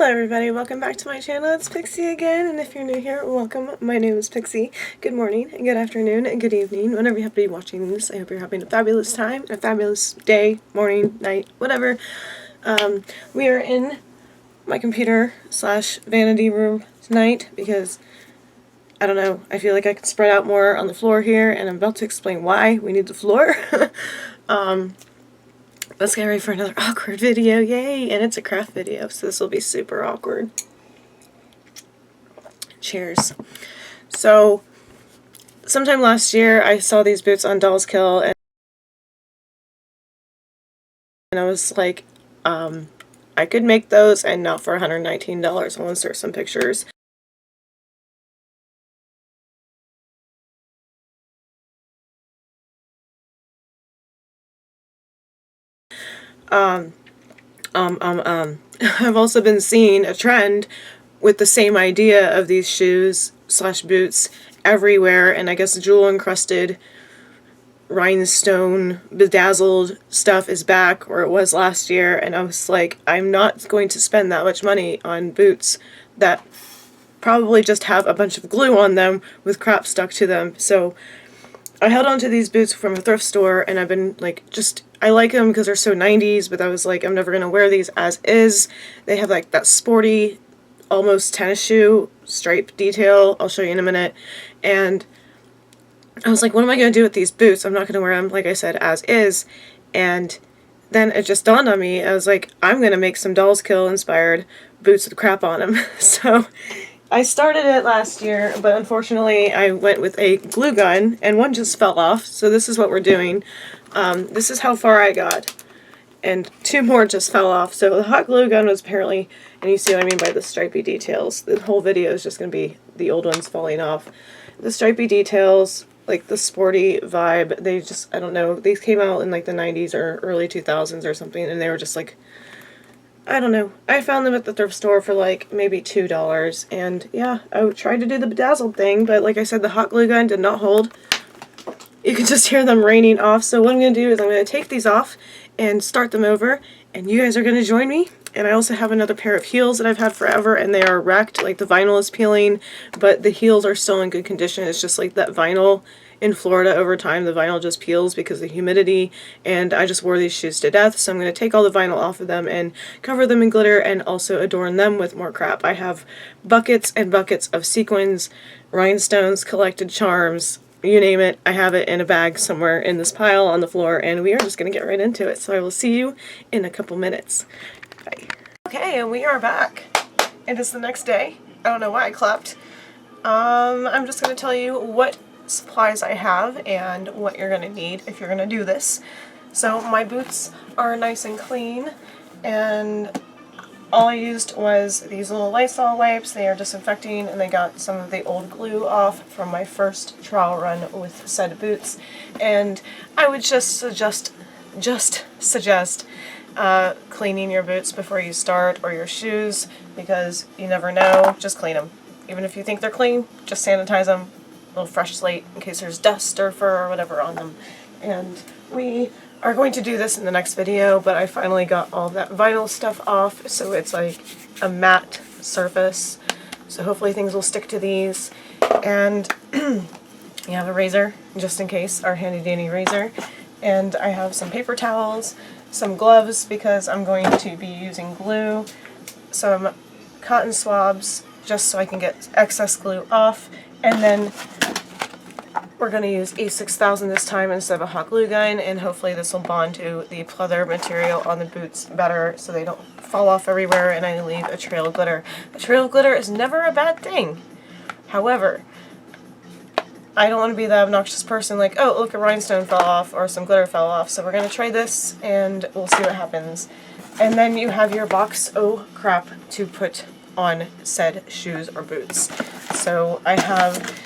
Hello everybody, welcome back to my channel. It's Pixie again, and if you're new here, welcome. My name is Pixie. Good morning, good afternoon, and good evening. Whenever you happen to be watching this, I hope you're having a fabulous time, a fabulous day, morning, night, whatever. We are in my computer / vanity room tonight because, I don't know, I feel like I could spread out more on the floor here, and I'm about to explain why we need the floor. Let's get ready for another awkward video, yay! And it's a craft video, so this will be super awkward. Cheers. So, sometime last year I saw these boots on Dolls Kill, and I was like, I could make those and not for $119. I'll insert some pictures. I've also been seeing a trend with the same idea of these shoes / boots everywhere, and I guess jewel encrusted, rhinestone, bedazzled stuff is back, or it was last year, and I was like, I'm not going to spend that much money on boots that probably just have a bunch of glue on them with crap stuck to them. So I held on to these boots from a thrift store, and I've been like, I like them because they're so 90s, but I was like, I'm never going to wear these as is. They have like that sporty, almost tennis shoe stripe detail. I'll show you in a minute. And I was like, what am I going to do with these boots? I'm not going to wear them, like I said, as is. And then it just dawned on me. I was like, I'm going to make some Dolls Kill inspired boots with crap on them. So I started it last year, but unfortunately I went with a glue gun and one just fell off. So this is what we're doing. This is how far I got, and two more just fell off. So the hot glue gun was apparently, and you see what I mean by the stripy details. The whole video is just going to be the old ones falling off. The stripy details, like the sporty vibe, they just, I don't know, these came out in like the 90s or early 2000s or something, and they were just like, I don't know. I found them at the thrift store for like maybe $2, and yeah, I tried to do the bedazzled thing, but like I said, the hot glue gun did not hold. You can just hear them raining off, so what I'm going to do is I'm going to take these off and start them over, and you guys are going to join me. And I also have another pair of heels that I've had forever, and they are wrecked, like the vinyl is peeling, but the heels are still in good condition. It's just like that vinyl in Florida over time, the vinyl just peels because of the humidity, and I just wore these shoes to death, so I'm going to take all the vinyl off of them and cover them in glitter and also adorn them with more crap. I have buckets and buckets of sequins, rhinestones, collected charms, you name it, I have it in a bag somewhere in this pile on the floor, and we are just going to get right into it. So I will see you in a couple minutes. Bye. Okay, and we are back. It is the next day. I don't know why I clapped. I'm just going to tell you what supplies I have and what you're going to need if you're going to do this. So my boots are nice and clean, and all I used was these little Lysol wipes. They are disinfecting, and they got some of the old glue off from my first trial run with said boots. And I would just suggest cleaning your boots before you start, or your shoes, because you never know. Just clean them. Even if you think they're clean, just sanitize them. A little fresh slate in case there's dust or fur or whatever on them. And we are going to do this in the next video, but I finally got all that vinyl stuff off, so it's like a matte surface. So hopefully things will stick to these. And you have a razor, just in case, our handy dandy razor. And I have some paper towels, some gloves because I'm going to be using glue, some cotton swabs just so I can get excess glue off, and then we're going to use A6000 this time instead of a hot glue gun, and hopefully this will bond to the pleather material on the boots better so they don't fall off everywhere and I leave a trail of glitter. A trail of glitter is never a bad thing. However, I don't want to be the obnoxious person like, oh, look, a rhinestone fell off or some glitter fell off, so we're going to try this and we'll see what happens. And then you have your box, oh crap, to put on said shoes or boots. So I have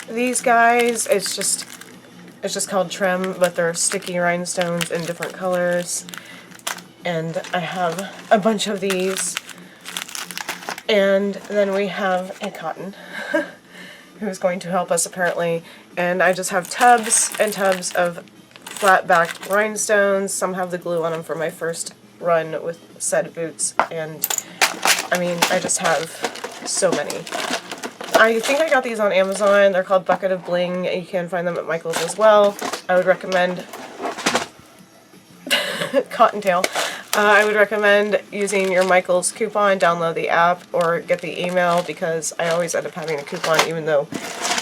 these guys. It's just called trim, but they're sticky rhinestones in different colors. And I have a bunch of these. And then we have a cotton who's going to help us apparently. And I just have tubs and tubs of flat-backed rhinestones. Some have the glue on them for my first run with said boots, and I mean, I just have so many. I think I got these on Amazon. They're called Bucket of Bling. You can find them at Michael's as well. I would recommend Cottontail. I would recommend using your Michael's coupon, download the app, or get the email, because I always end up having a coupon, even though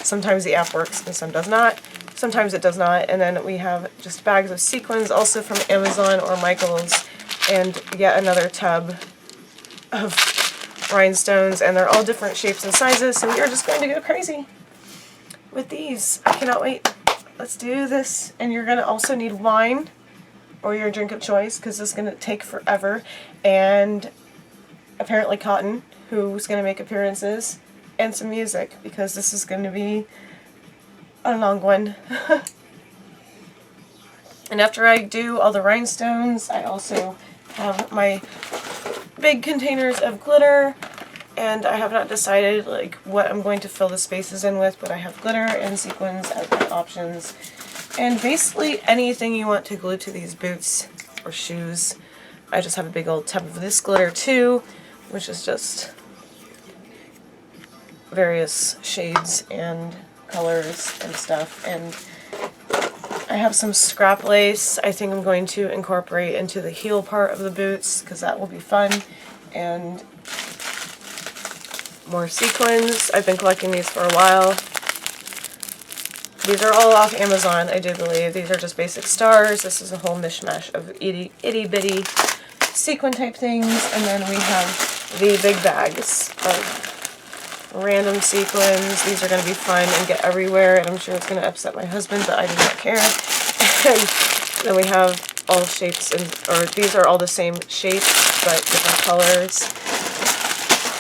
sometimes the app works and some does not. Sometimes it does not. And then we have just bags of sequins, also from Amazon or Michael's, and yet another tub of rhinestones, and they're all different shapes and sizes, so we are just going to go crazy with these. I cannot wait. Let's do this. And you're going to also need wine, or your drink of choice, because this is going to take forever, and apparently cotton, who's going to make appearances, and some music, because this is going to be a long one. And after I do all the rhinestones, I also have my big containers of glitter, and I have not decided like what I'm going to fill the spaces in with, but I have glitter and sequins as my options. And basically anything you want to glue to these boots or shoes. I just have a big old tub of this glitter too, which is just various shades and colors and stuff. And I have some scrap lace I think I'm going to incorporate into the heel part of the boots, because that will be fun. And more sequins. I've been collecting these for a while. These are all off Amazon, I do believe. These are just basic stars. This is a whole mishmash of itty bitty sequin type things. And then we have the big bags of random sequins. These are going to be fun and get everywhere, and I'm sure it's going to upset my husband, but I do not care. And then we have all shapes, or these are all the same shape, but different colors.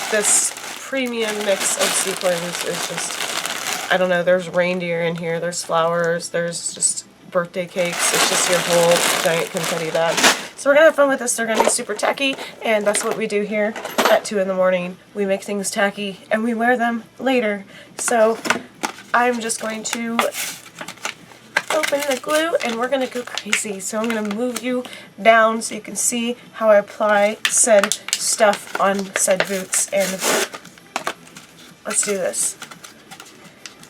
This premium mix of sequins is just, I don't know, there's reindeer in here, there's flowers, there's just birthday cakes. It's just your whole giant confetti bag. So we're going to have fun with this. They're going to be super tacky, and that's what we do here at 2 in the morning. We make things tacky, and we wear them later. So I'm just going to open the glue, and we're going to go crazy. So I'm going to move you down so you can see how I apply said stuff on said boots, and let's do this.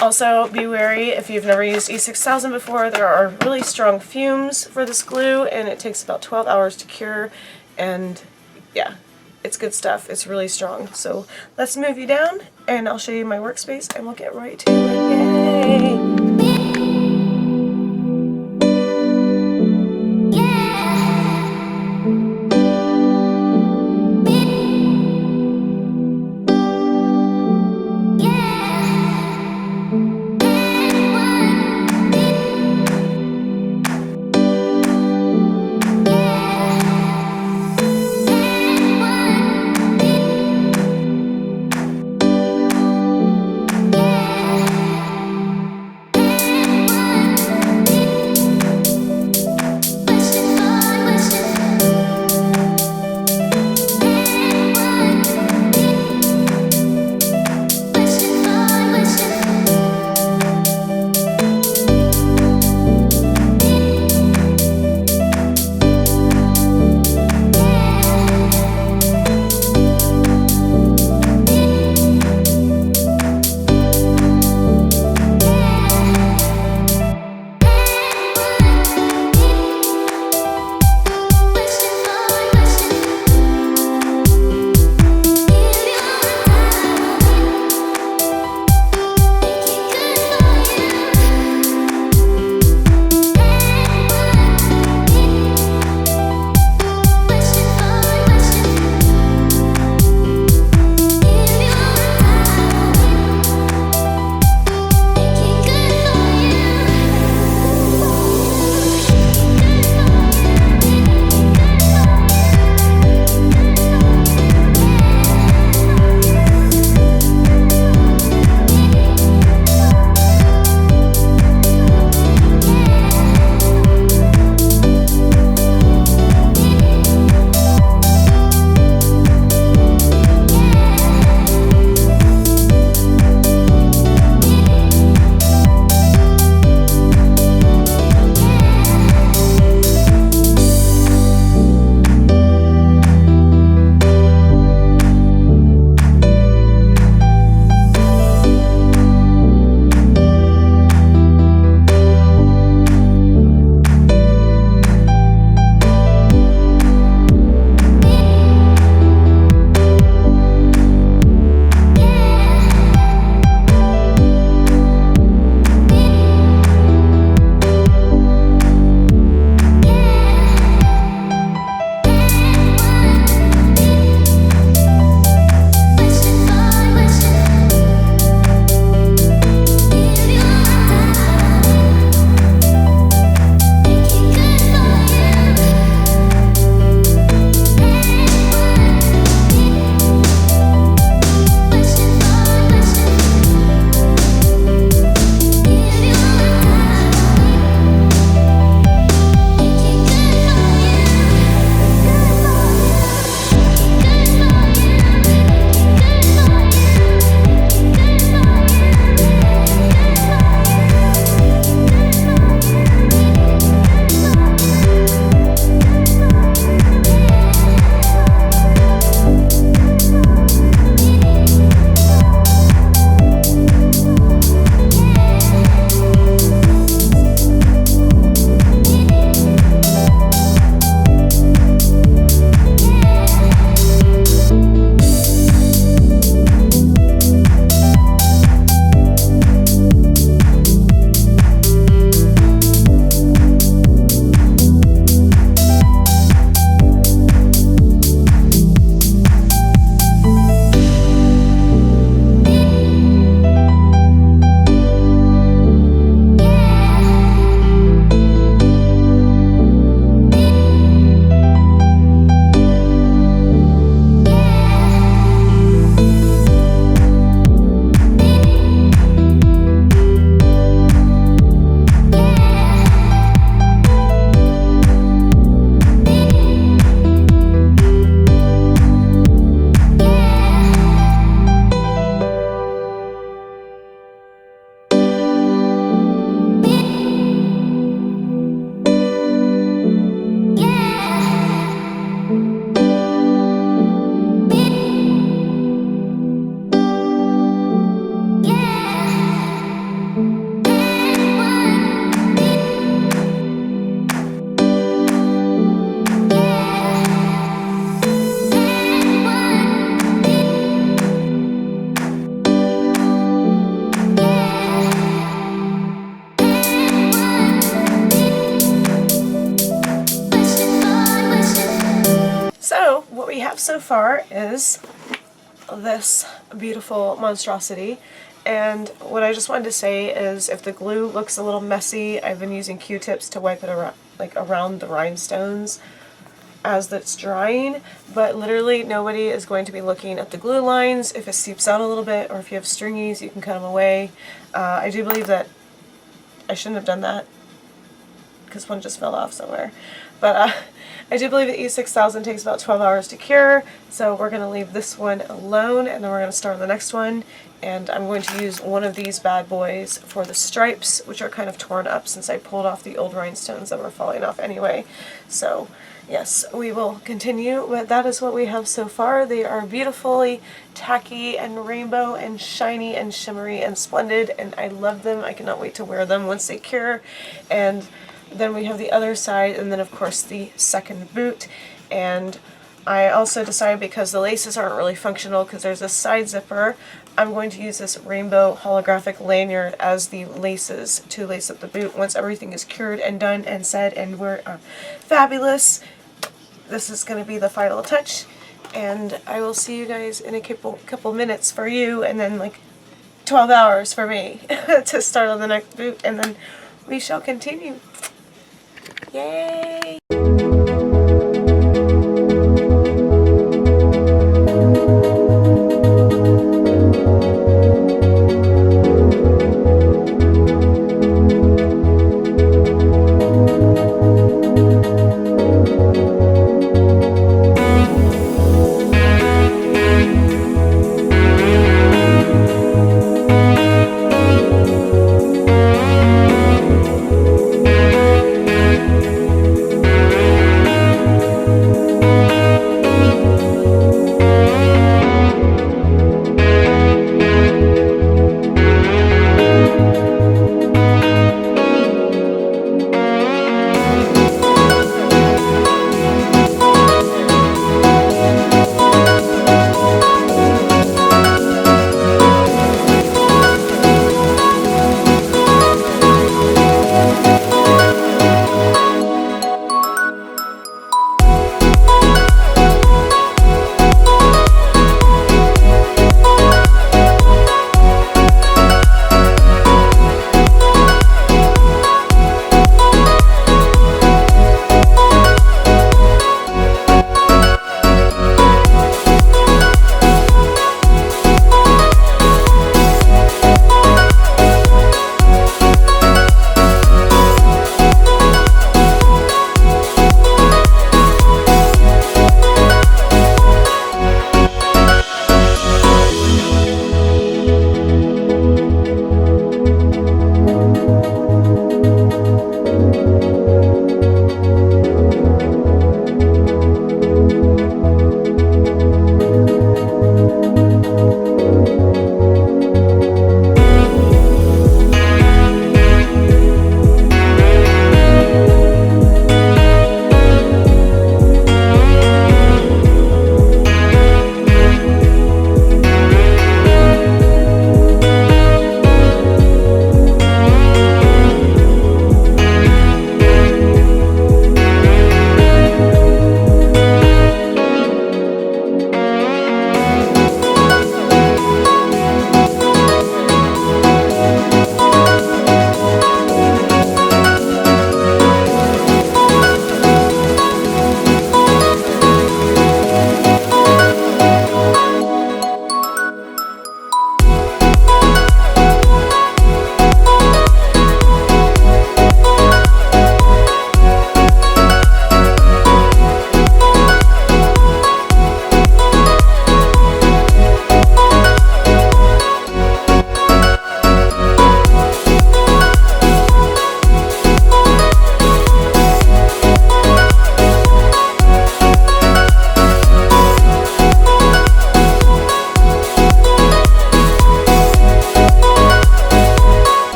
Also, be wary if you've never used E6000 before. There are really strong fumes for this glue, and it takes about 12 hours to cure, and yeah, it's good stuff. It's really strong. So let's move you down, and I'll show you my workspace, and we'll get right to it. Yay! far is this beautiful monstrosity. And what I just wanted to say is if the glue looks a little messy, I've been using Q-tips to wipe it around, like around the rhinestones as it's drying, but literally nobody is going to be looking at the glue lines. If it seeps out a little bit or if you have stringies, you can cut them away. I do believe that I shouldn't have done that because one just fell off somewhere. But I do believe that E6000 takes about 12 hours to cure, so we're going to leave this one alone and then we're going to start on the next one. And I'm going to use one of these bad boys for the stripes, which are kind of torn up since I pulled off the old rhinestones that were falling off anyway. So yes, we will continue, but that is what we have so far. They are beautifully tacky and rainbow and shiny and shimmery and splendid, and I love them. I cannot wait to wear them once they cure. And then we have the other side, and then of course the second boot. And I also decided, because the laces aren't really functional because there's a side zipper, I'm going to use this rainbow holographic lanyard as the laces to lace up the boot once everything is cured and done and said and we're fabulous. This is going to be the final touch, and I will see you guys in a couple minutes for you, and then like 12 hours for me to start on the next boot, and then we shall continue. Yay!